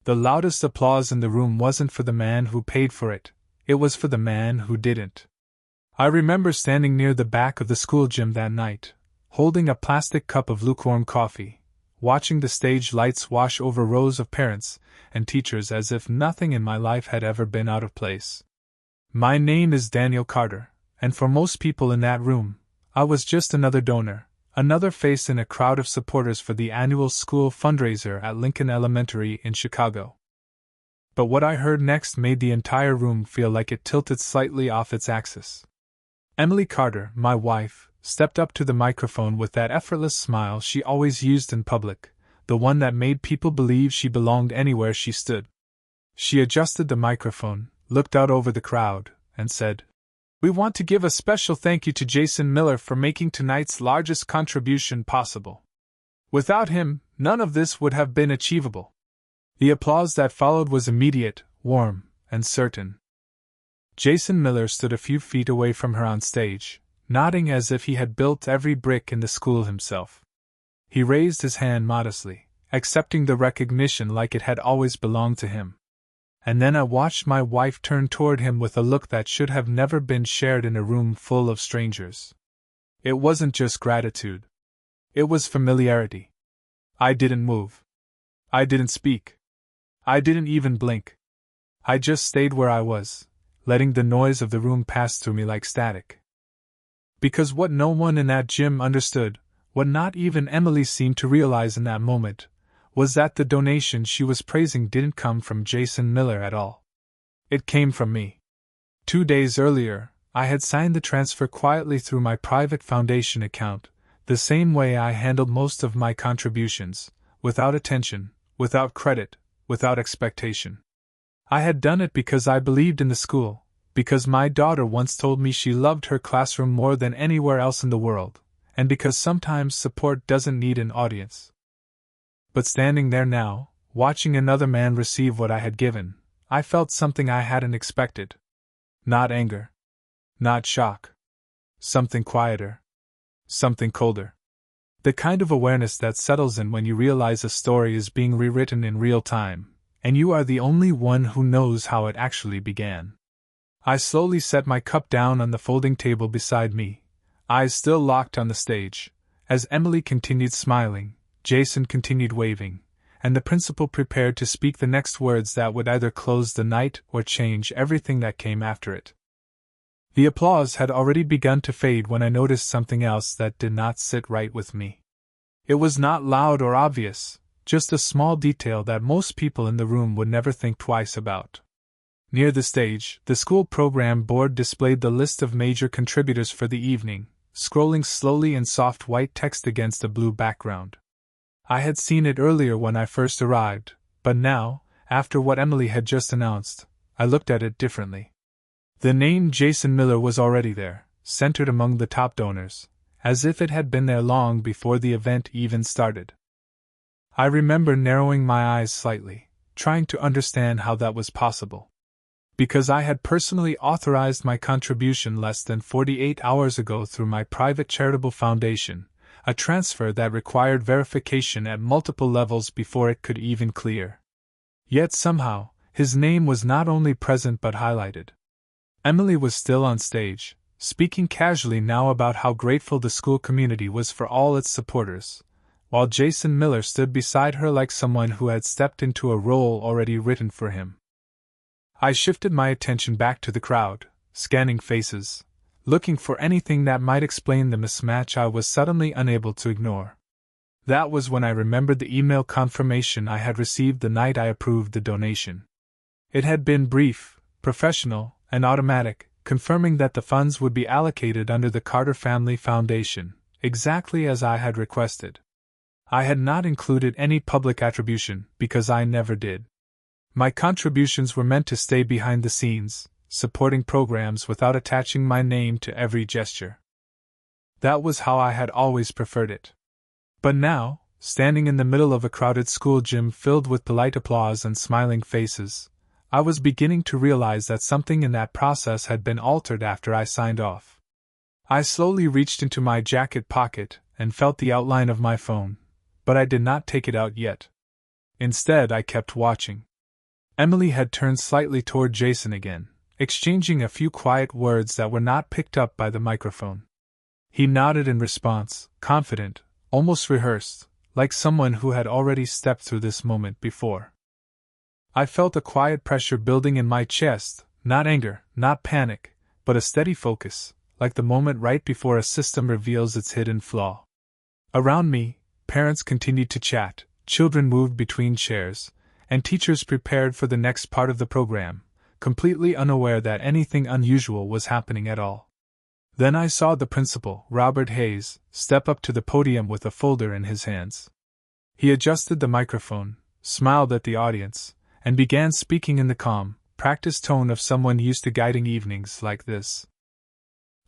The loudest applause in the room wasn't for the man who paid for it, it was for the man who didn't. I remember standing near the back of the school gym that night, holding a plastic cup of lukewarm coffee, watching the stage lights wash over rows of parents and teachers as if nothing in my life had ever been out of place. My name is Daniel Carter, and for most people in that room, I was just another donor, another face in a crowd of supporters for the annual school fundraiser at Lincoln Elementary in Chicago. But what I heard next made the entire room feel like it tilted slightly off its axis. Emily Carter, my wife, stepped up to the microphone with that effortless smile she always used in public, the one that made people believe she belonged anywhere she stood. She adjusted the microphone, looked out over the crowd, and said, "We want to give a special thank you to Jason Miller for making tonight's largest contribution possible. Without him, none of this would have been achievable." The applause that followed was immediate, warm, and certain. Jason Miller stood a few feet away from her on stage, nodding as if he had built every brick in the school himself. He raised his hand modestly, accepting the recognition like it had always belonged to him. And then I watched my wife turn toward him with a look that should have never been shared in a room full of strangers. It wasn't just gratitude. It was familiarity. I didn't move. I didn't speak. I didn't even blink. I just stayed where I was, letting the noise of the room pass through me like static. Because what no one in that gym understood, what not even Emily seemed to realize in that moment, was that the donation she was praising didn't come from Jason Miller at all. It came from me. 2 days earlier, I had signed the transfer quietly through my private foundation account, the same way I handled most of my contributions, without attention, without credit, without expectation. I had done it because I believed in the school, because my daughter once told me she loved her classroom more than anywhere else in the world, and because sometimes support doesn't need an audience. But standing there now, watching another man receive what I had given, I felt something I hadn't expected. Not anger. Not shock. Something quieter. Something colder. The kind of awareness that settles in when you realize a story is being rewritten in real time, and you are the only one who knows how it actually began. I slowly set my cup down on the folding table beside me, eyes still locked on the stage. As Emily continued smiling, Jason continued waving, and the principal prepared to speak the next words that would either close the night or change everything that came after it. The applause had already begun to fade when I noticed something else that did not sit right with me. It was not loud or obvious, just a small detail that most people in the room would never think twice about. Near the stage, the school program board displayed the list of major contributors for the evening, scrolling slowly in soft white text against a blue background. I had seen it earlier when I first arrived, but now, after what Emily had just announced, I looked at it differently. The name Jason Miller was already there, centered among the top donors, as if it had been there long before the event even started. I remember narrowing my eyes slightly, trying to understand how that was possible. Because I had personally authorized my contribution less than 48 hours ago through my private charitable foundation, a transfer that required verification at multiple levels before it could even clear. Yet somehow, his name was not only present but highlighted. Emily was still on stage, speaking casually now about how grateful the school community was for all its supporters, while Jason Miller stood beside her like someone who had stepped into a role already written for him. I shifted my attention back to the crowd, scanning faces, looking for anything that might explain the mismatch I was suddenly unable to ignore. That was when I remembered the email confirmation I had received the night I approved the donation. It had been brief, professional, and automatic, confirming that the funds would be allocated under the Carter Family Foundation, exactly as I had requested. I had not included any public attribution, because I never did. My contributions were meant to stay behind the scenes, supporting programs without attaching my name to every gesture. That was how I had always preferred it. But now, standing in the middle of a crowded school gym filled with polite applause and smiling faces, I was beginning to realize that something in that process had been altered after I signed off. I slowly reached into my jacket pocket and felt the outline of my phone, but I did not take it out yet. Instead, I kept watching. Emily had turned slightly toward Jason again, exchanging a few quiet words that were not picked up by the microphone. He nodded in response, confident, almost rehearsed, like someone who had already stepped through this moment before. I felt a quiet pressure building in my chest, not anger, not panic, but a steady focus, like the moment right before a system reveals its hidden flaw. Around me, parents continued to chat, children moved between chairs, and teachers prepared for the next part of the program, completely unaware that anything unusual was happening at all. Then I saw the principal, Robert Hayes, step up to the podium with a folder in his hands. He adjusted the microphone, smiled at the audience, and began speaking in the calm, practiced tone of someone used to guiding evenings like this.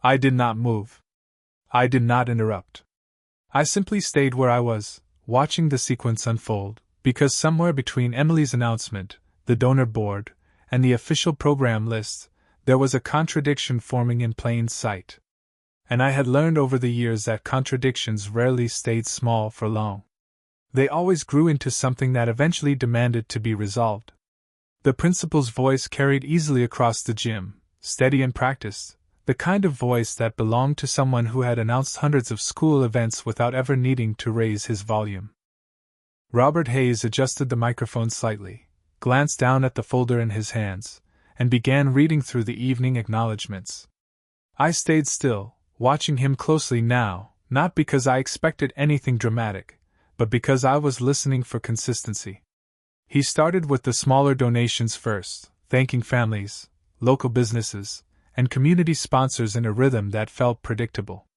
I did not move. I did not interrupt. I simply stayed where I was, watching the sequence unfold, because somewhere between Emily's announcement, the donor board, and the official program list, there was a contradiction forming in plain sight. And I had learned over the years that contradictions rarely stayed small for long. They always grew into something that eventually demanded to be resolved. The principal's voice carried easily across the gym, steady and practiced, the kind of voice that belonged to someone who had announced hundreds of school events without ever needing to raise his volume. Robert Hayes adjusted the microphone slightly, glanced down at the folder in his hands, and began reading through the evening acknowledgments. I stayed still, watching him closely now, not because I expected anything dramatic, but because I was listening for consistency. He started with the smaller donations first, thanking families, local businesses, and community sponsors in a rhythm that felt predictable.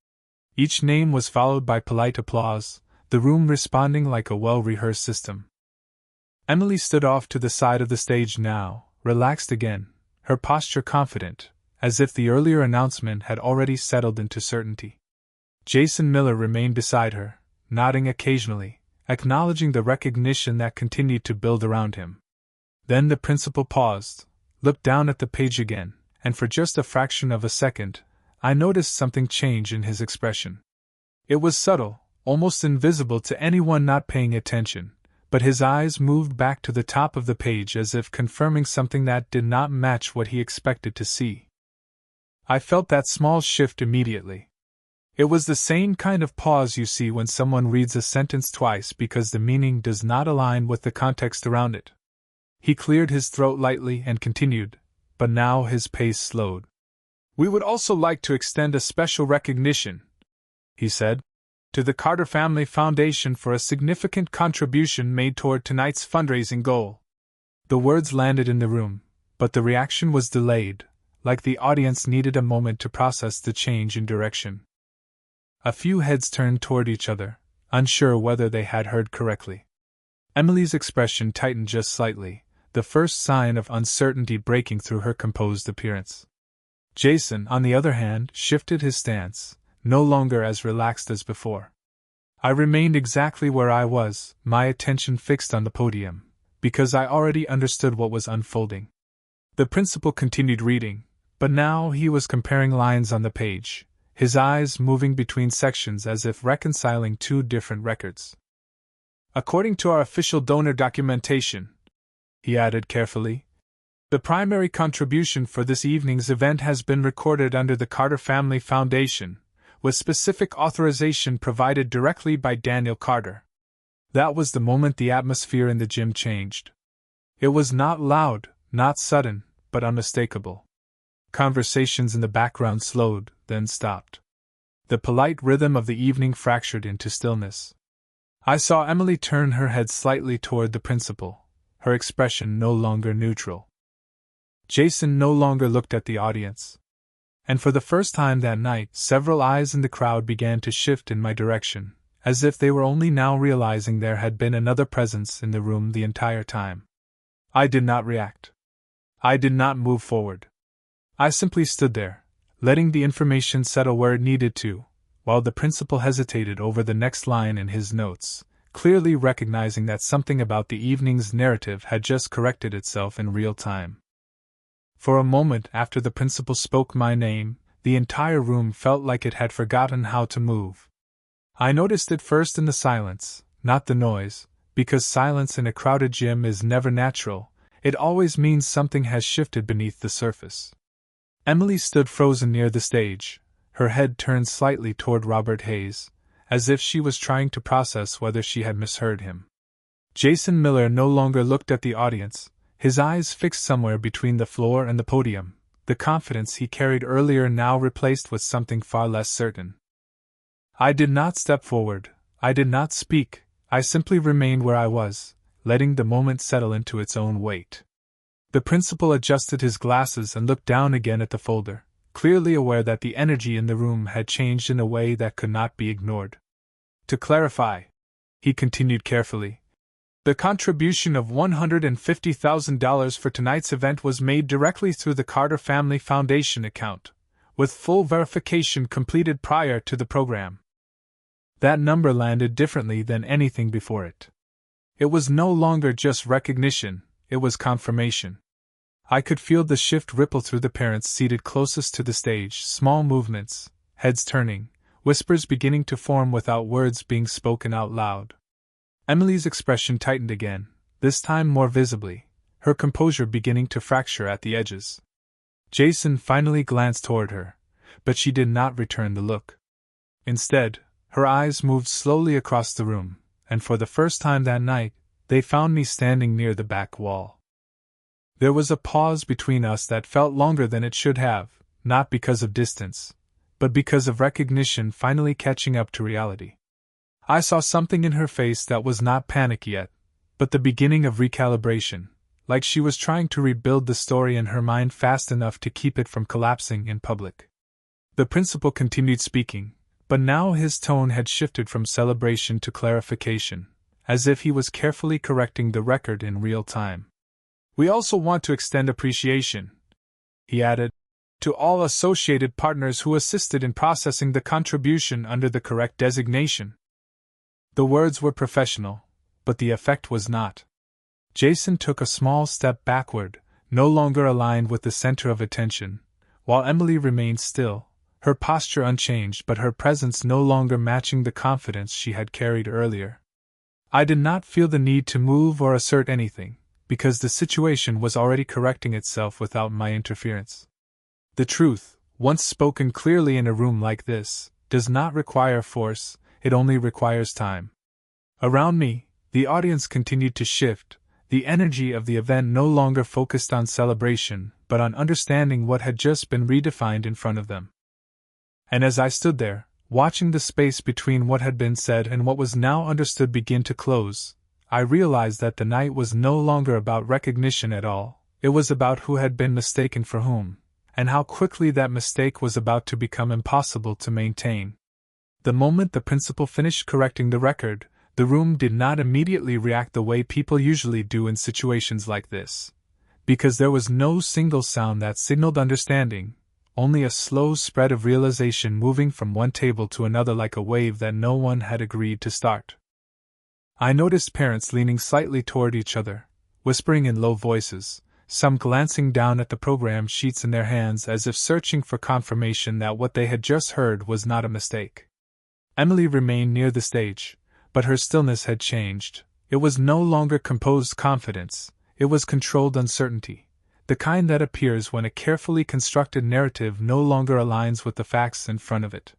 Each name was followed by polite applause, the room responding like a well-rehearsed system. Emily stood off to the side of the stage now, relaxed again, her posture confident, as if the earlier announcement had already settled into certainty. Jason Miller remained beside her, nodding occasionally, acknowledging the recognition that continued to build around him. Then the principal paused, looked down at the page again, and for just a fraction of a second, I noticed something change in his expression. It was subtle, almost invisible to anyone not paying attention, but his eyes moved back to the top of the page as if confirming something that did not match what he expected to see. I felt that small shift immediately. It was the same kind of pause you see when someone reads a sentence twice because the meaning does not align with the context around it. He cleared his throat lightly and continued, but now his pace slowed. "We would also like to extend a special recognition," he said, "to the Carter Family Foundation for a significant contribution made toward tonight's fundraising goal." The words landed in the room, but the reaction was delayed, like the audience needed a moment to process the change in direction. A few heads turned toward each other, unsure whether they had heard correctly. Emily's expression tightened just slightly, the first sign of uncertainty breaking through her composed appearance. Jason, on the other hand, shifted his stance, no longer as relaxed as before. I remained exactly where I was, my attention fixed on the podium, because I already understood what was unfolding. The principal continued reading, but now he was comparing lines on the page, his eyes moving between sections as if reconciling two different records. "According to our official donor documentation," he added carefully, "the primary contribution for this evening's event has been recorded under the Carter Family Foundation, with specific authorization provided directly by Daniel Carter." That was the moment the atmosphere in the gym changed. It was not loud, not sudden, but unmistakable. Conversations in the background slowed, then stopped. The polite rhythm of the evening fractured into stillness. I saw Emily turn her head slightly toward the principal, her expression no longer neutral. Jason no longer looked at the audience. And for the first time that night, several eyes in the crowd began to shift in my direction, as if they were only now realizing there had been another presence in the room the entire time. I did not react. I did not move forward. I simply stood there, letting the information settle where it needed to, while the principal hesitated over the next line in his notes, clearly recognizing that something about the evening's narrative had just corrected itself in real time. For a moment after the principal spoke my name, the entire room felt like it had forgotten how to move. I noticed it first in the silence, not the noise, because silence in a crowded gym is never natural. It always means something has shifted beneath the surface. Emily stood frozen near the stage, her head turned slightly toward Robert Hayes, as if she was trying to process whether she had misheard him. Jason Miller no longer looked at the audience, his eyes fixed somewhere between the floor and the podium, the confidence he carried earlier now replaced with something far less certain. I did not step forward, I did not speak, I simply remained where I was, letting the moment settle into its own weight. The principal adjusted his glasses and looked down again at the folder, clearly aware that the energy in the room had changed in a way that could not be ignored. To clarify, he continued carefully, the contribution of $150,000 for tonight's event was made directly through the Carter Family Foundation account, with full verification completed prior to the program. That number landed differently than anything before it. It was no longer just recognition, it was confirmation. I could feel the shift ripple through the parents seated closest to the stage, small movements, heads turning, whispers beginning to form without words being spoken out loud. Emily's expression tightened again, this time more visibly, her composure beginning to fracture at the edges. Jason finally glanced toward her, but she did not return the look. Instead, her eyes moved slowly across the room, and for the first time that night, they found me standing near the back wall. There was a pause between us that felt longer than it should have, not because of distance, but because of recognition finally catching up to reality. I saw something in her face that was not panic yet, but the beginning of recalibration, like she was trying to rebuild the story in her mind fast enough to keep it from collapsing in public. The principal continued speaking, but now his tone had shifted from celebration to clarification, as if he was carefully correcting the record in real time. We also want to extend appreciation, he added, to all associated partners who assisted in processing the contribution under the correct designation. The words were professional, but the effect was not. Jason took a small step backward, no longer aligned with the center of attention, while Emily remained still, her posture unchanged but her presence no longer matching the confidence she had carried earlier. I did not feel the need to move or assert anything, because the situation was already correcting itself without my interference. The truth, once spoken clearly in a room like this, does not require force, it only requires time. Around me, the audience continued to shift, the energy of the event no longer focused on celebration, but on understanding what had just been redefined in front of them. And as I stood there, watching the space between what had been said and what was now understood begin to close, I realized that the night was no longer about recognition at all, it was about who had been mistaken for whom, and how quickly that mistake was about to become impossible to maintain. The moment the principal finished correcting the record, the room did not immediately react the way people usually do in situations like this, because there was no single sound that signaled understanding, only a slow spread of realization moving from one table to another like a wave that no one had agreed to start. I noticed parents leaning slightly toward each other, whispering in low voices, some glancing down at the program sheets in their hands as if searching for confirmation that what they had just heard was not a mistake. Emily remained near the stage, but her stillness had changed. It was no longer composed confidence, it was controlled uncertainty, the kind that appears when a carefully constructed narrative no longer aligns with the facts in front of it.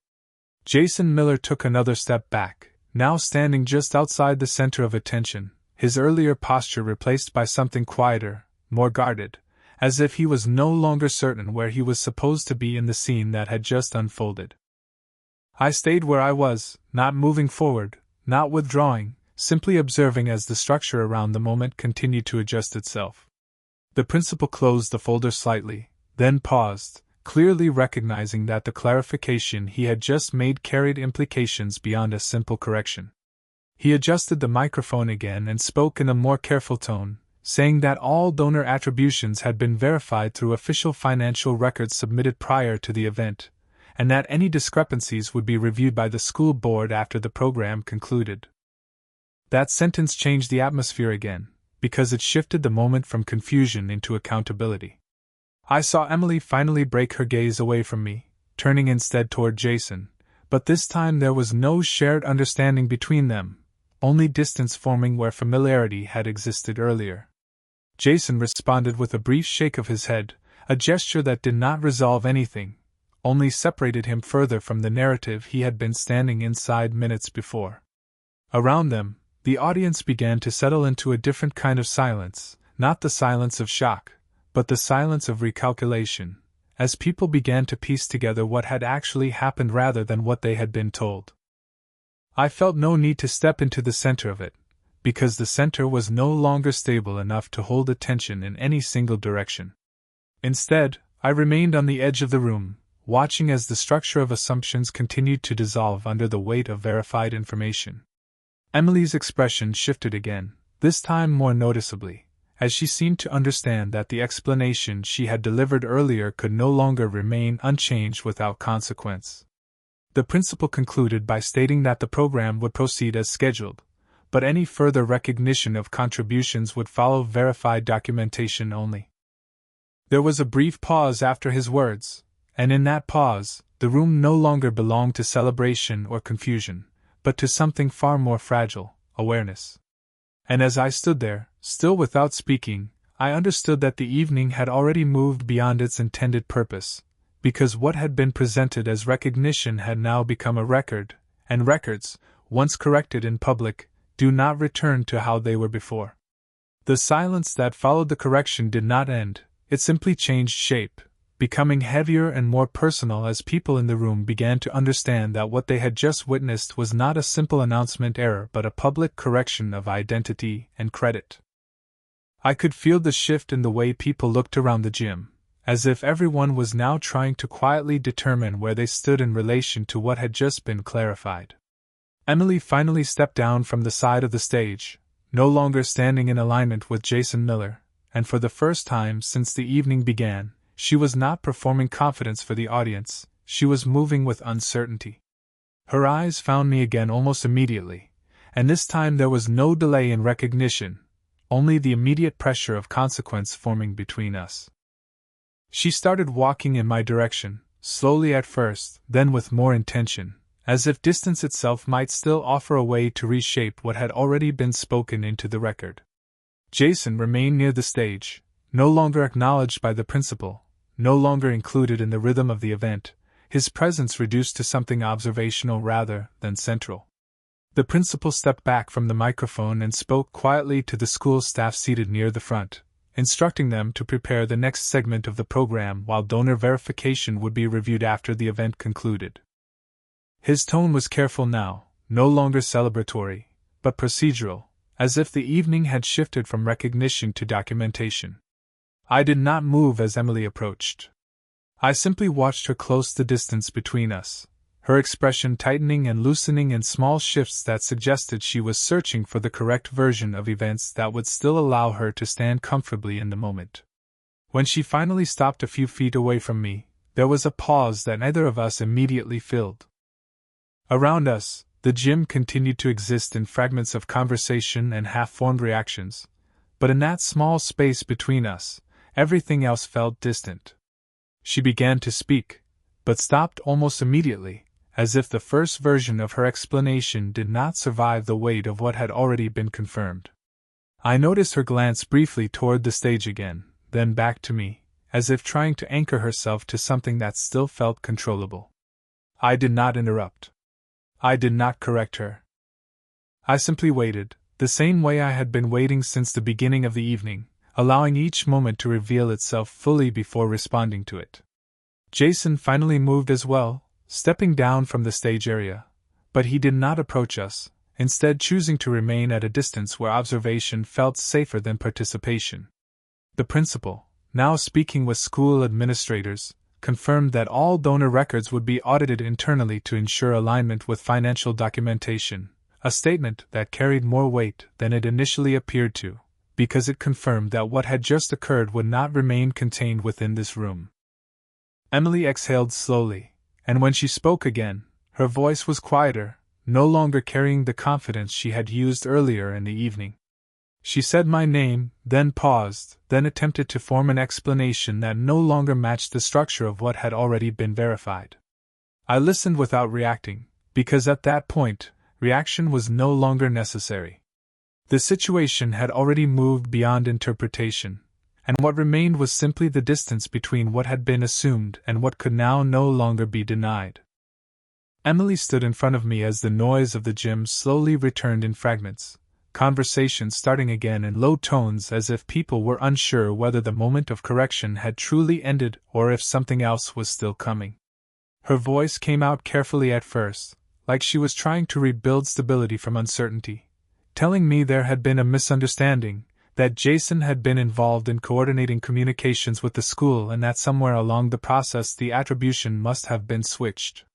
Jason Miller took another step back, now standing just outside the center of attention, his earlier posture replaced by something quieter, more guarded, as if he was no longer certain where he was supposed to be in the scene that had just unfolded. I stayed where I was, not moving forward, not withdrawing, simply observing as the structure around the moment continued to adjust itself. The principal closed the folder slightly, then paused, clearly recognizing that the clarification he had just made carried implications beyond a simple correction. He adjusted the microphone again and spoke in a more careful tone, saying that all donor attributions had been verified through official financial records submitted prior to the event, and that any discrepancies would be reviewed by the school board after the program concluded. That sentence changed the atmosphere again, because it shifted the moment from confusion into accountability. I saw Emily finally break her gaze away from me, turning instead toward Jason, but this time there was no shared understanding between them, only distance forming where familiarity had existed earlier. Jason responded with a brief shake of his head, a gesture that did not resolve anything, only separated him further from the narrative he had been standing inside minutes before. Around them, the audience began to settle into a different kind of silence, not the silence of shock, but the silence of recalculation, as people began to piece together what had actually happened rather than what they had been told. I felt no need to step into the center of it, because the center was no longer stable enough to hold attention in any single direction. Instead, I remained on the edge of the room, watching as the structure of assumptions continued to dissolve under the weight of verified information. Emily's expression shifted again, this time more noticeably, as she seemed to understand that the explanation she had delivered earlier could no longer remain unchanged without consequence. The principal concluded by stating that the program would proceed as scheduled, but any further recognition of contributions would follow verified documentation only. There was a brief pause after his words, and in that pause, the room no longer belonged to celebration or confusion, but to something far more fragile, awareness. And as I stood there, still without speaking, I understood that the evening had already moved beyond its intended purpose, because what had been presented as recognition had now become a record, and records, once corrected in public, do not return to how they were before. The silence that followed the correction did not end, it simply changed shape, becoming heavier and more personal as people in the room began to understand that what they had just witnessed was not a simple announcement error but a public correction of identity and credit. I could feel the shift in the way people looked around the gym, as if everyone was now trying to quietly determine where they stood in relation to what had just been clarified. Emily finally stepped down from the side of the stage, no longer standing in alignment with Jason Miller, and for the first time since the evening began, she was not performing confidence for the audience, she was moving with uncertainty. Her eyes found me again almost immediately, and this time there was no delay in recognition, only the immediate pressure of consequence forming between us. She started walking in my direction, slowly at first, then with more intention, as if distance itself might still offer a way to reshape what had already been spoken into the record. Jason remained near the stage, no longer acknowledged by the principal, no longer included in the rhythm of the event, his presence reduced to something observational rather than central. The principal stepped back from the microphone and spoke quietly to the school staff seated near the front, instructing them to prepare the next segment of the program while donor verification would be reviewed after the event concluded. His tone was careful now, no longer celebratory, but procedural, as if the evening had shifted from recognition to documentation. I did not move as Emily approached. I simply watched her close the distance between us, her expression tightening and loosening in small shifts that suggested she was searching for the correct version of events that would still allow her to stand comfortably in the moment. When she finally stopped a few feet away from me, there was a pause that neither of us immediately filled. Around us, the gym continued to exist in fragments of conversation and half-formed reactions, but in that small space between us, everything else felt distant. She began to speak, but stopped almost immediately, as if the first version of her explanation did not survive the weight of what had already been confirmed. I noticed her glance briefly toward the stage again, then back to me, as if trying to anchor herself to something that still felt controllable. I did not interrupt. I did not correct her. I simply waited, the same way I had been waiting since the beginning of the evening, allowing each moment to reveal itself fully before responding to it. Jason finally moved as well, stepping down from the stage area, but he did not approach us, instead choosing to remain at a distance where observation felt safer than participation. The principal, now speaking with school administrators, confirmed that all donor records would be audited internally to ensure alignment with financial documentation, a statement that carried more weight than it initially appeared to, because it confirmed that what had just occurred would not remain contained within this room. Emily exhaled slowly, and when she spoke again, her voice was quieter, no longer carrying the confidence she had used earlier in the evening. She said my name, then paused, then attempted to form an explanation that no longer matched the structure of what had already been verified. I listened without reacting, because at that point, reaction was no longer necessary. The situation had already moved beyond interpretation, and what remained was simply the distance between what had been assumed and what could now no longer be denied. Emily stood in front of me as the noise of the gym slowly returned in fragments, conversation starting again in low tones as if people were unsure whether the moment of correction had truly ended or if something else was still coming. Her voice came out carefully at first, like she was trying to rebuild stability from uncertainty, telling me there had been a misunderstanding, that Jason had been involved in coordinating communications with the school and that somewhere along the process the attribution must have been switched.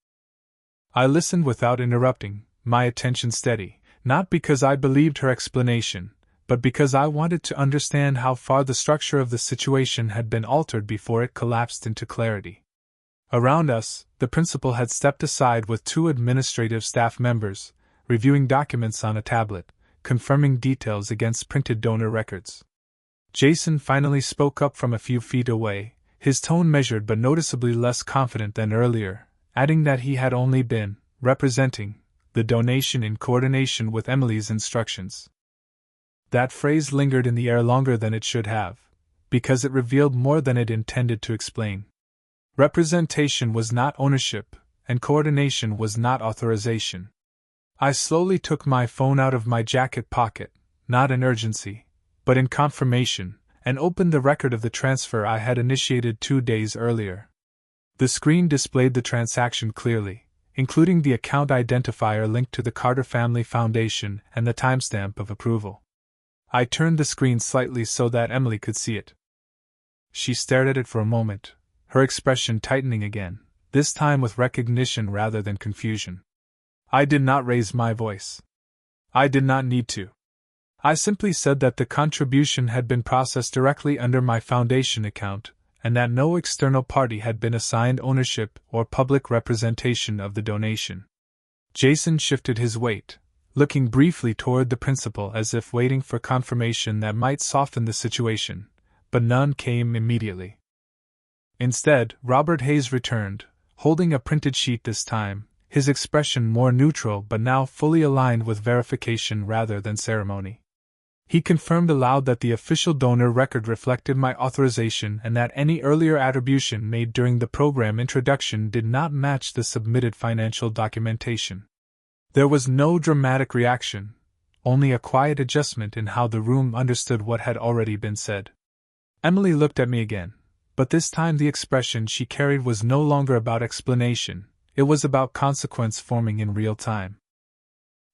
I listened without interrupting, my attention steady, not because I believed her explanation, but because I wanted to understand how far the structure of the situation had been altered before it collapsed into clarity. Around us, the principal had stepped aside with 2 administrative staff members, reviewing documents on a tablet, confirming details against printed donor records. Jason finally spoke up from a few feet away, his tone measured but noticeably less confident than earlier, adding that he had only been representing the donation in coordination with Emily's instructions. That phrase lingered in the air longer than it should have, because it revealed more than it intended to explain. Representation was not ownership, and coordination was not authorization. I slowly took my phone out of my jacket pocket, not in urgency, but in confirmation, and opened the record of the transfer I had initiated 2 days earlier. The screen displayed the transaction clearly, including the account identifier linked to the Carter Family Foundation and the timestamp of approval. I turned the screen slightly so that Emily could see it. She stared at it for a moment, her expression tightening again, this time with recognition rather than confusion. I did not raise my voice. I did not need to. I simply said that the contribution had been processed directly under my foundation account, and that no external party had been assigned ownership or public representation of the donation. Jason shifted his weight, looking briefly toward the principal as if waiting for confirmation that might soften the situation, but none came immediately. Instead, Robert Hayes returned, holding a printed sheet this time, his expression more neutral but now fully aligned with verification rather than ceremony. He confirmed aloud that the official donor record reflected my authorization and that any earlier attribution made during the program introduction did not match the submitted financial documentation. There was no dramatic reaction, only a quiet adjustment in how the room understood what had already been said. Emily looked at me again, but this time the expression she carried was no longer about explanation. It was about consequence forming in real time.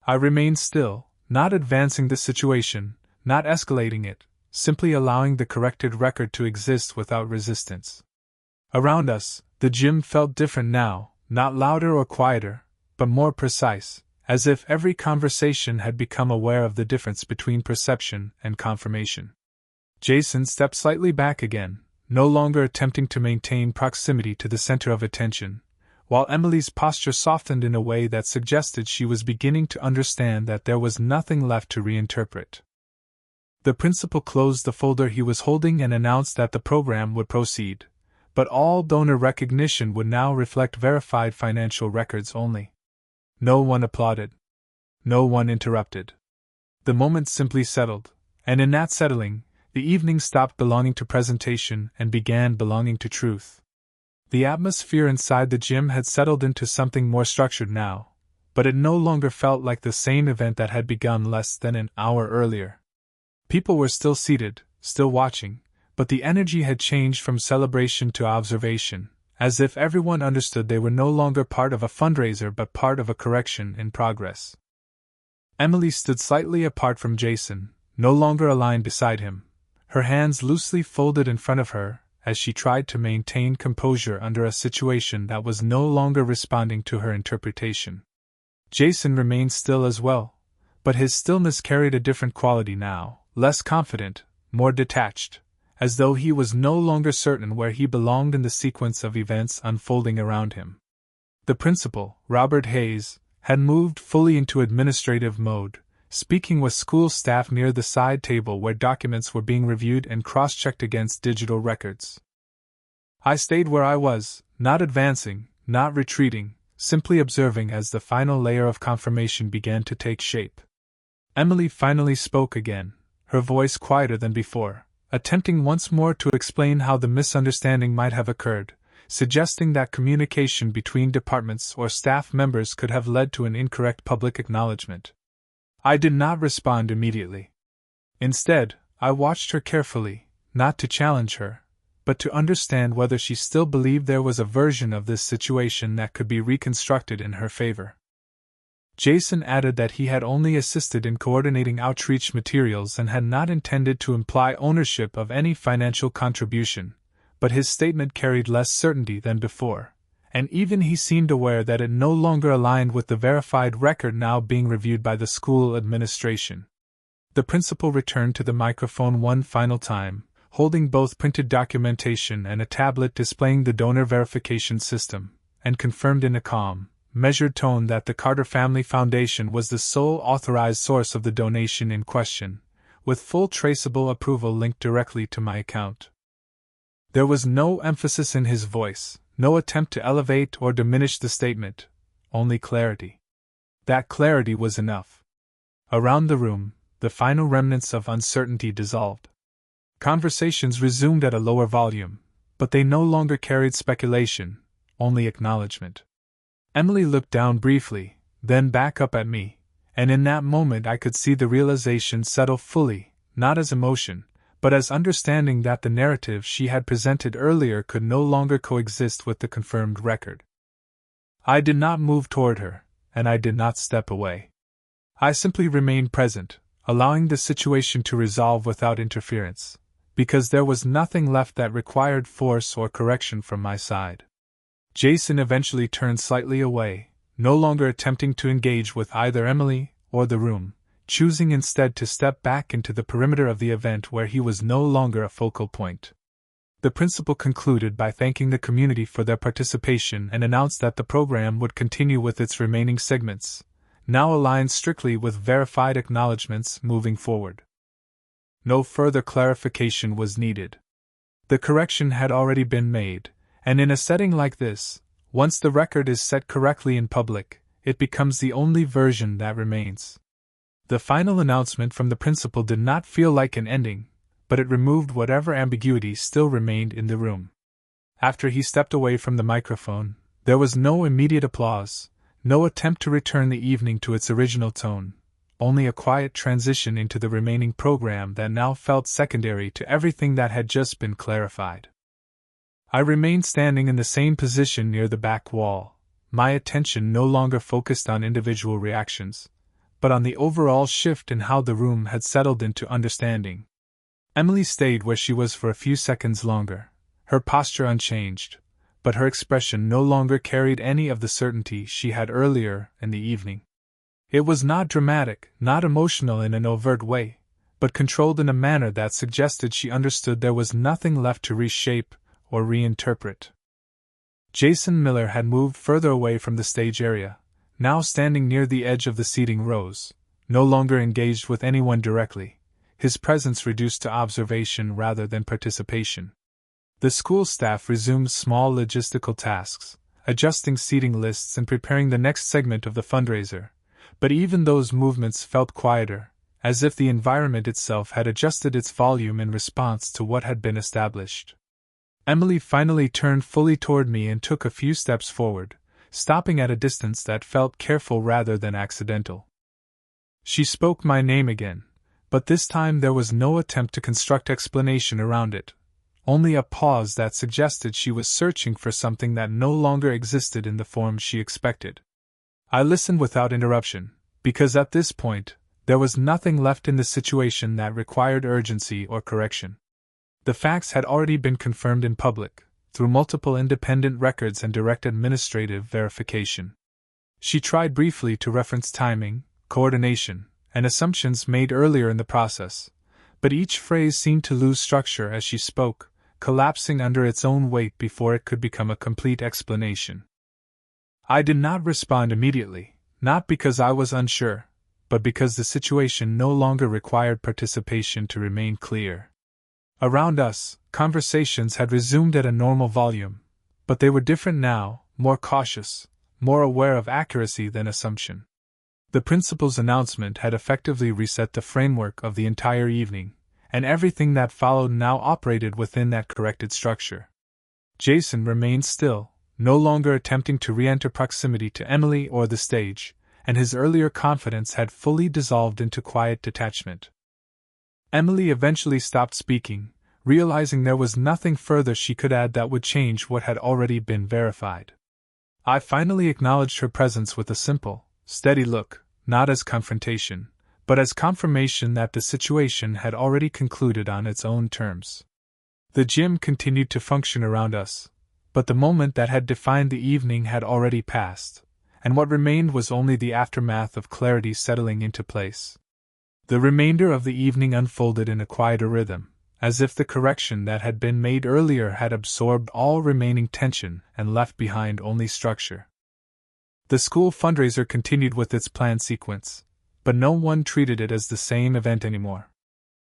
I remained still, not advancing the situation, not escalating it, simply allowing the corrected record to exist without resistance. Around us, the gym felt different now, not louder or quieter, but more precise, as if every conversation had become aware of the difference between perception and confirmation. Jason stepped slightly back again, no longer attempting to maintain proximity to the center of attention, while Emily's posture softened in a way that suggested she was beginning to understand that there was nothing left to reinterpret. The principal closed the folder he was holding and announced that the program would proceed, but all donor recognition would now reflect verified financial records only. No one applauded. No one interrupted. The moment simply settled, and in that settling, the evening stopped belonging to presentation and began belonging to truth. The atmosphere inside the gym had settled into something more structured now, but it no longer felt like the same event that had begun less than an hour earlier. People were still seated, still watching, but the energy had changed from celebration to observation, as if everyone understood they were no longer part of a fundraiser but part of a correction in progress. Emily stood slightly apart from Jason, no longer aligned beside him, her hands loosely folded in front of her, as she tried to maintain composure under a situation that was no longer responding to her interpretation. Jason remained still as well, but his stillness carried a different quality now, less confident, more detached, as though he was no longer certain where he belonged in the sequence of events unfolding around him. The principal, Robert Hayes, had moved fully into administrative mode, speaking with school staff near the side table where documents were being reviewed and cross-checked against digital records. I stayed where I was, not advancing, not retreating, simply observing as the final layer of confirmation began to take shape. Emily finally spoke again, her voice quieter than before, attempting once more to explain how the misunderstanding might have occurred, suggesting that communication between departments or staff members could have led to an incorrect public acknowledgement. I did not respond immediately. Instead, I watched her carefully, not to challenge her, but to understand whether she still believed there was a version of this situation that could be reconstructed in her favor. Jason added that he had only assisted in coordinating outreach materials and had not intended to imply ownership of any financial contribution, but his statement carried less certainty than before, and even he seemed aware that it no longer aligned with the verified record now being reviewed by the school administration. The principal returned to the microphone one final time, holding both printed documentation and a tablet displaying the donor verification system, and confirmed in a calm, measured tone that the Carter Family Foundation was the sole authorized source of the donation in question, with full traceable approval linked directly to my account. There was no emphasis in his voice, no attempt to elevate or diminish the statement, only clarity. That clarity was enough. Around the room, the final remnants of uncertainty dissolved. Conversations resumed at a lower volume, but they no longer carried speculation, only acknowledgement. Emily looked down briefly, then back up at me, and in that moment I could see the realization settle fully, not as emotion, but as understanding that the narrative she had presented earlier could no longer coexist with the confirmed record. I did not move toward her, and I did not step away. I simply remained present, allowing the situation to resolve without interference, because there was nothing left that required force or correction from my side. Jason eventually turned slightly away, no longer attempting to engage with either Emily or the room, choosing instead to step back into the perimeter of the event where he was no longer a focal point. The principal concluded by thanking the community for their participation and announced that the program would continue with its remaining segments, now aligned strictly with verified acknowledgments moving forward. No further clarification was needed. The correction had already been made, and in a setting like this, once the record is set correctly in public, it becomes the only version that remains. The final announcement from the principal did not feel like an ending, but it removed whatever ambiguity still remained in the room. After he stepped away from the microphone, there was no immediate applause, no attempt to return the evening to its original tone, only a quiet transition into the remaining program that now felt secondary to everything that had just been clarified. I remained standing in the same position near the back wall, my attention no longer focused on individual reactions, but on the overall shift in how the room had settled into understanding. Emily stayed where she was for a few seconds longer, her posture unchanged, but her expression no longer carried any of the certainty she had earlier in the evening. It was not dramatic, not emotional in an overt way, but controlled in a manner that suggested she understood there was nothing left to reshape or reinterpret. Jason Miller had moved further away from the stage area, now standing near the edge of the seating rows, no longer engaged with anyone directly, his presence reduced to observation rather than participation. The school staff resumed small logistical tasks, adjusting seating lists and preparing the next segment of the fundraiser, but even those movements felt quieter, as if the environment itself had adjusted its volume in response to what had been established. Emily finally turned fully toward me and took a few steps forward, stopping at a distance that felt careful rather than accidental. She spoke my name again, but this time there was no attempt to construct explanation around it, only a pause that suggested she was searching for something that no longer existed in the form she expected. I listened without interruption, because at this point, there was nothing left in the situation that required urgency or correction. The facts had already been confirmed in public, through multiple independent records and direct administrative verification. She tried briefly to reference timing, coordination, and assumptions made earlier in the process, but each phrase seemed to lose structure as she spoke, collapsing under its own weight before it could become a complete explanation. I did not respond immediately, not because I was unsure, but because the situation no longer required participation to remain clear. Around us, conversations had resumed at a normal volume, but they were different now, more cautious, more aware of accuracy than assumption. The principal's announcement had effectively reset the framework of the entire evening, and everything that followed now operated within that corrected structure. Jason remained still, no longer attempting to re-enter proximity to Emily or the stage, and his earlier confidence had fully dissolved into quiet detachment. Emily eventually stopped speaking, realizing there was nothing further she could add that would change what had already been verified. I finally acknowledged her presence with a simple, steady look, not as confrontation, but as confirmation that the situation had already concluded on its own terms. The gym continued to function around us, but the moment that had defined the evening had already passed, and what remained was only the aftermath of clarity settling into place. The remainder of the evening unfolded in a quieter rhythm, as if the correction that had been made earlier had absorbed all remaining tension and left behind only structure. The school fundraiser continued with its planned sequence, but no one treated it as the same event anymore.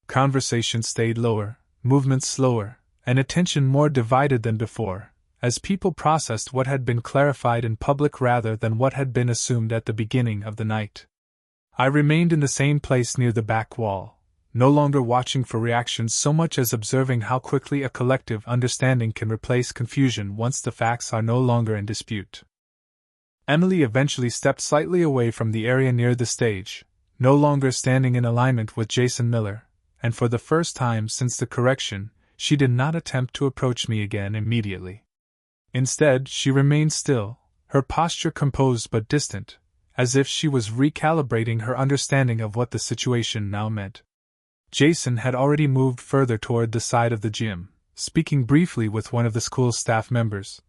Conversation stayed lower, movements slower, and attention more divided than before, as people processed what had been clarified in public rather than what had been assumed at the beginning of the night. I remained in the same place near the back wall, no longer watching for reactions so much as observing how quickly a collective understanding can replace confusion once the facts are no longer in dispute. Emily eventually stepped slightly away from the area near the stage, no longer standing in alignment with Jason Miller, and for the first time since the correction, she did not attempt to approach me again immediately. Instead, she remained still, her posture composed but distant, as if she was recalibrating her understanding of what the situation now meant. Jason had already moved further toward the side of the gym, speaking briefly with one of the school's staff members,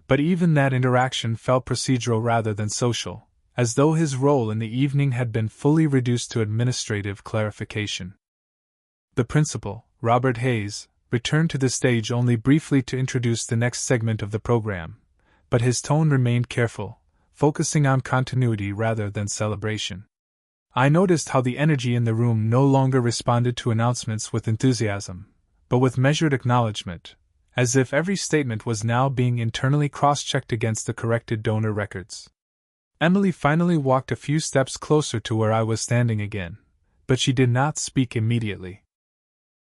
but even that interaction felt procedural rather than social, as though his role in the evening had been fully reduced to administrative clarification. The principal, Robert Hayes, returned to the stage only briefly to introduce the next segment of the program, but his tone remained careful, focusing on continuity rather than celebration. I noticed how the energy in the room no longer responded to announcements with enthusiasm, but with measured acknowledgement, as if every statement was now being internally cross-checked against the corrected donor records. Emily finally walked a few steps closer to where I was standing again, but she did not speak immediately.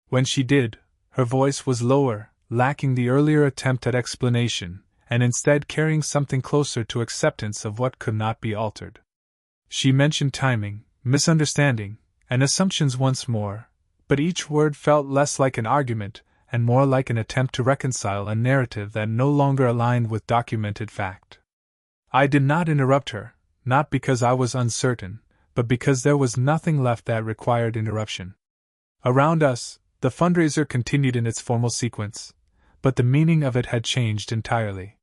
When she did, her voice was lower, lacking the earlier attempt at explanation, and instead carrying something closer to acceptance of what could not be altered. She mentioned timing, misunderstanding, and assumptions once more, but each word felt less like an argument and more like an attempt to reconcile a narrative that no longer aligned with documented fact. I did not interrupt her, not because I was uncertain, but because there was nothing left that required interruption. Around us, the fundraiser continued in its formal sequence, but the meaning of it had changed entirely.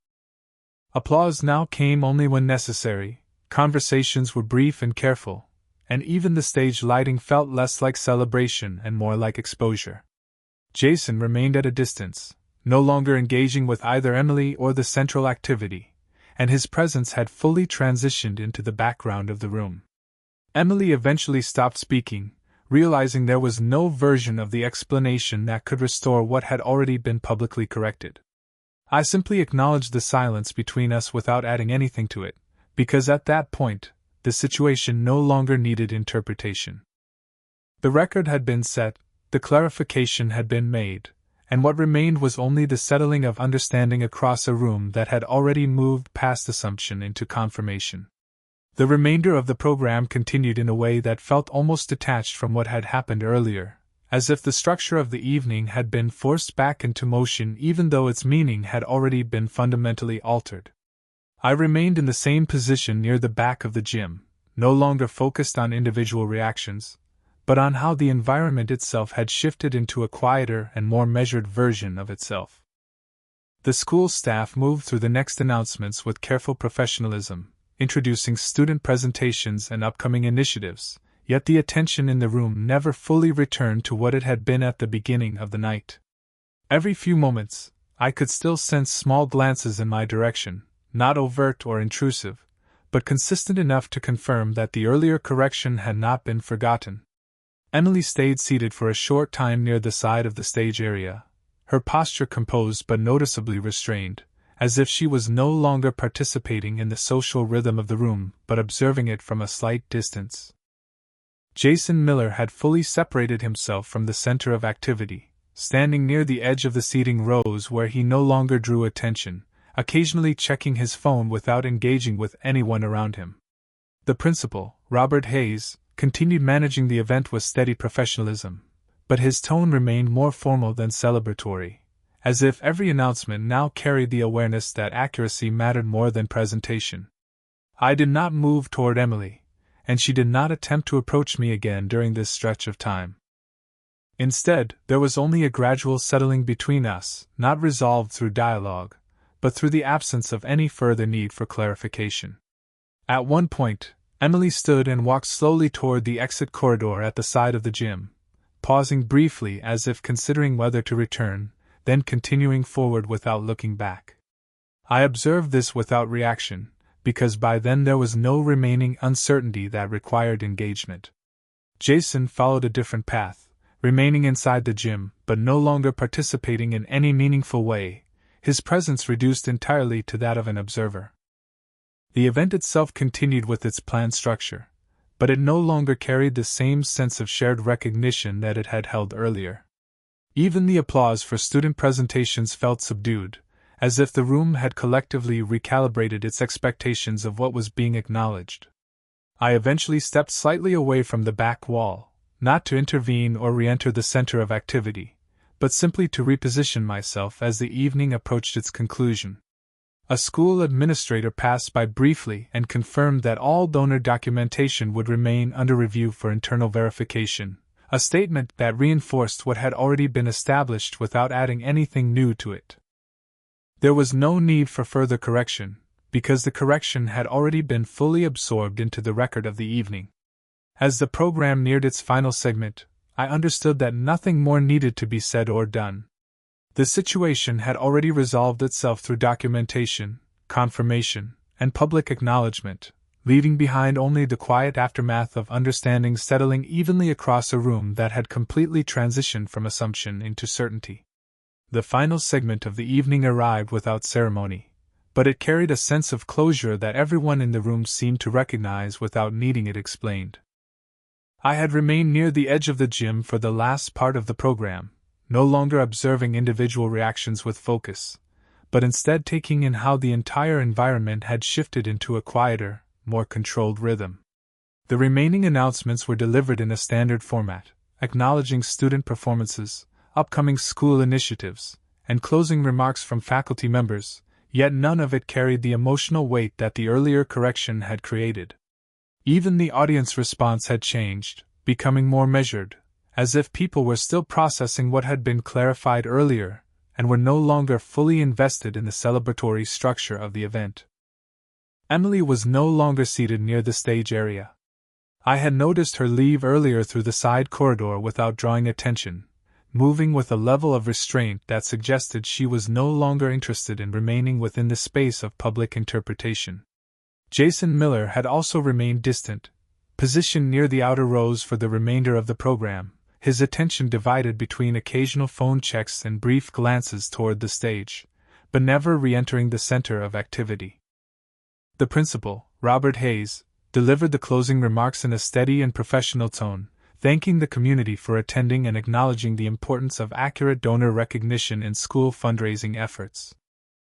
Applause now came only when necessary, conversations were brief and careful, and even the stage lighting felt less like celebration and more like exposure. Jason remained at a distance, no longer engaging with either Emily or the central activity, and his presence had fully transitioned into the background of the room. Emily eventually stopped speaking, realizing there was no version of the explanation that could restore what had already been publicly corrected. I simply acknowledged the silence between us without adding anything to it, because at that point, the situation no longer needed interpretation. The record had been set, the clarification had been made, and what remained was only the settling of understanding across a room that had already moved past assumption into confirmation. The remainder of the program continued in a way that felt almost detached from what had happened earlier, as if the structure of the evening had been forced back into motion even though its meaning had already been fundamentally altered. I remained in the same position near the back of the gym, no longer focused on individual reactions, but on how the environment itself had shifted into a quieter and more measured version of itself. The school staff moved through the next announcements with careful professionalism, introducing student presentations and upcoming initiatives, yet the attention in the room never fully returned to what it had been at the beginning of the night. Every few moments, I could still sense small glances in my direction, not overt or intrusive, but consistent enough to confirm that the earlier correction had not been forgotten. Emily stayed seated for a short time near the side of the stage area, her posture composed but noticeably restrained, as if she was no longer participating in the social rhythm of the room but observing it from a slight distance. Jason Miller had fully separated himself from the center of activity, standing near the edge of the seating rows where he no longer drew attention, occasionally checking his phone without engaging with anyone around him. The principal, Robert Hayes, continued managing the event with steady professionalism, but his tone remained more formal than celebratory, as if every announcement now carried the awareness that accuracy mattered more than presentation. I did not move toward Emily, and she did not attempt to approach me again during this stretch of time. Instead, there was only a gradual settling between us, not resolved through dialogue, but through the absence of any further need for clarification. At one point, Emily stood and walked slowly toward the exit corridor at the side of the gym, pausing briefly as if considering whether to return, then continuing forward without looking back. I observed this without reaction, because by then there was no remaining uncertainty that required engagement. Jason followed a different path, remaining inside the gym, but no longer participating in any meaningful way, his presence reduced entirely to that of an observer. The event itself continued with its planned structure, but it no longer carried the same sense of shared recognition that it had held earlier. Even the applause for student presentations felt subdued, as if the room had collectively recalibrated its expectations of what was being acknowledged. I eventually stepped slightly away from the back wall, not to intervene or re-enter the center of activity, but simply to reposition myself as the evening approached its conclusion. A school administrator passed by briefly and confirmed that all donor documentation would remain under review for internal verification, a statement that reinforced what had already been established without adding anything new to it. There was no need for further correction, because the correction had already been fully absorbed into the record of the evening. As the program neared its final segment, I understood that nothing more needed to be said or done. The situation had already resolved itself through documentation, confirmation, and public acknowledgement, leaving behind only the quiet aftermath of understanding settling evenly across a room that had completely transitioned from assumption into certainty. The final segment of the evening arrived without ceremony, but it carried a sense of closure that everyone in the room seemed to recognize without needing it explained. I had remained near the edge of the gym for the last part of the program, no longer observing individual reactions with focus, but instead taking in how the entire environment had shifted into a quieter, more controlled rhythm. The remaining announcements were delivered in a standard format, acknowledging student performances, upcoming school initiatives, and closing remarks from faculty members, yet none of it carried the emotional weight that the earlier correction had created. Even the audience response had changed, becoming more measured, as if people were still processing what had been clarified earlier, and were no longer fully invested in the celebratory structure of the event. Emily was no longer seated near the stage area. I had noticed her leave earlier through the side corridor without drawing attention, moving with a level of restraint that suggested she was no longer interested in remaining within the space of public interpretation. Jason Miller had also remained distant, positioned near the outer rows for the remainder of the program, his attention divided between occasional phone checks and brief glances toward the stage, but never re-entering the center of activity. The principal, Robert Hayes, delivered the closing remarks in a steady and professional tone, thanking the community for attending and acknowledging the importance of accurate donor recognition in school fundraising efforts.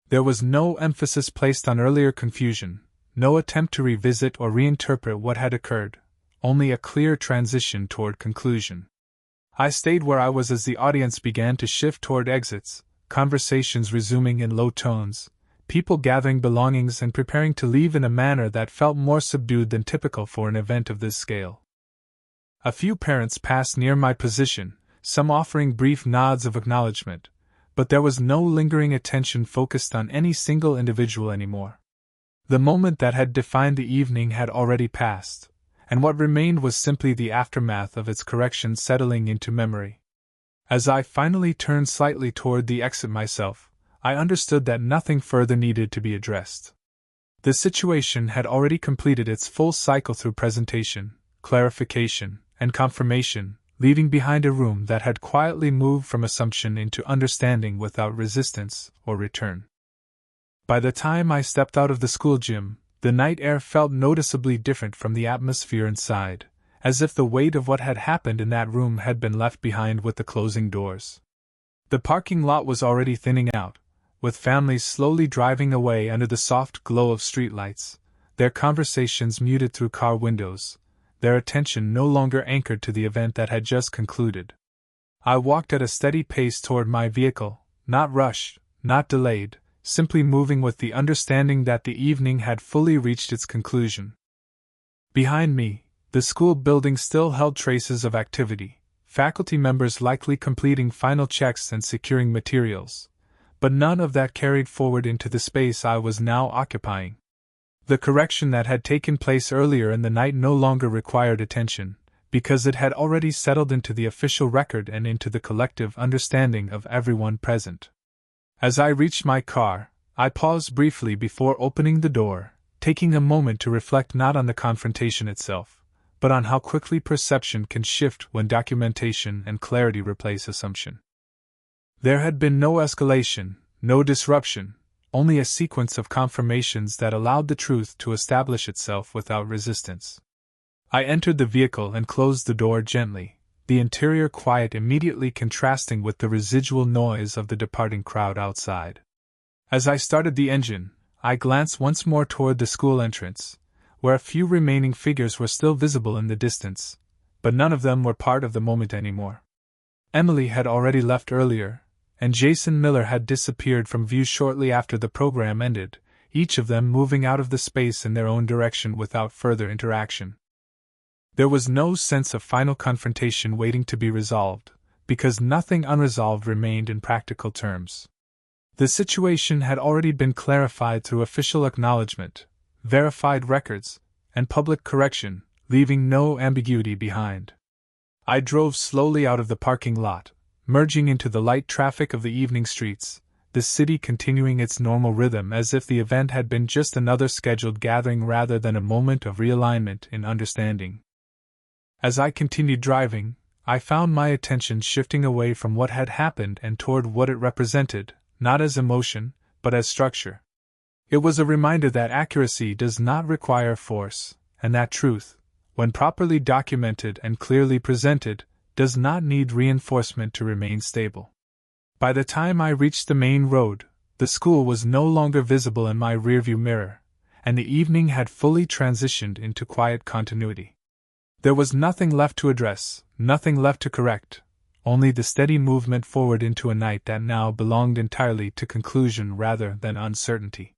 There was no emphasis placed on earlier confusion, no attempt to revisit or reinterpret what had occurred, only a clear transition toward conclusion. I stayed where I was as the audience began to shift toward exits, conversations resuming in low tones, people gathering belongings and preparing to leave in a manner that felt more subdued than typical for an event of this scale. A few parents passed near my position, some offering brief nods of acknowledgement, but there was no lingering attention focused on any single individual anymore. The moment that had defined the evening had already passed, and what remained was simply the aftermath of its correction settling into memory. As I finally turned slightly toward the exit myself, I understood that nothing further needed to be addressed. The situation had already completed its full cycle through presentation, clarification, and confirmation, leaving behind a room that had quietly moved from assumption into understanding without resistance or return. By the time I stepped out of the school gym, the night air felt noticeably different from the atmosphere inside, as if the weight of what had happened in that room had been left behind with the closing doors. The parking lot was already thinning out, with families slowly driving away under the soft glow of streetlights, their conversations muted through car windows, their attention no longer anchored to the event that had just concluded. I walked at a steady pace toward my vehicle, not rushed, not delayed, simply moving with the understanding that the evening had fully reached its conclusion. Behind me, the school building still held traces of activity, faculty members likely completing final checks and securing materials, but none of that carried forward into the space I was now occupying. The correction that had taken place earlier in the night no longer required attention, because it had already settled into the official record and into the collective understanding of everyone present. As I reached my car, I paused briefly before opening the door, taking a moment to reflect not on the confrontation itself, but on how quickly perception can shift when documentation and clarity replace assumption. There had been no escalation, no disruption, only a sequence of confirmations that allowed the truth to establish itself without resistance. I entered the vehicle and closed the door gently, the interior quiet immediately contrasting with the residual noise of the departing crowd outside. As I started the engine, I glanced once more toward the school entrance, where a few remaining figures were still visible in the distance, but none of them were part of the moment anymore. Emily had already left earlier, and Jason Miller had disappeared from view shortly after the program ended, each of them moving out of the space in their own direction without further interaction. There was no sense of final confrontation waiting to be resolved, because nothing unresolved remained in practical terms. The situation had already been clarified through official acknowledgement, verified records, and public correction, leaving no ambiguity behind. I drove slowly out of the parking lot, merging into the light traffic of the evening streets, the city continuing its normal rhythm as if the event had been just another scheduled gathering rather than a moment of realignment in understanding. As I continued driving, I found my attention shifting away from what had happened and toward what it represented, not as emotion, but as structure. It was a reminder that accuracy does not require force, and that truth, when properly documented and clearly presented, does not need reinforcement to remain stable. By the time I reached the main road, the school was no longer visible in my rearview mirror, and the evening had fully transitioned into quiet continuity. There was nothing left to address, nothing left to correct, only the steady movement forward into a night that now belonged entirely to conclusion rather than uncertainty.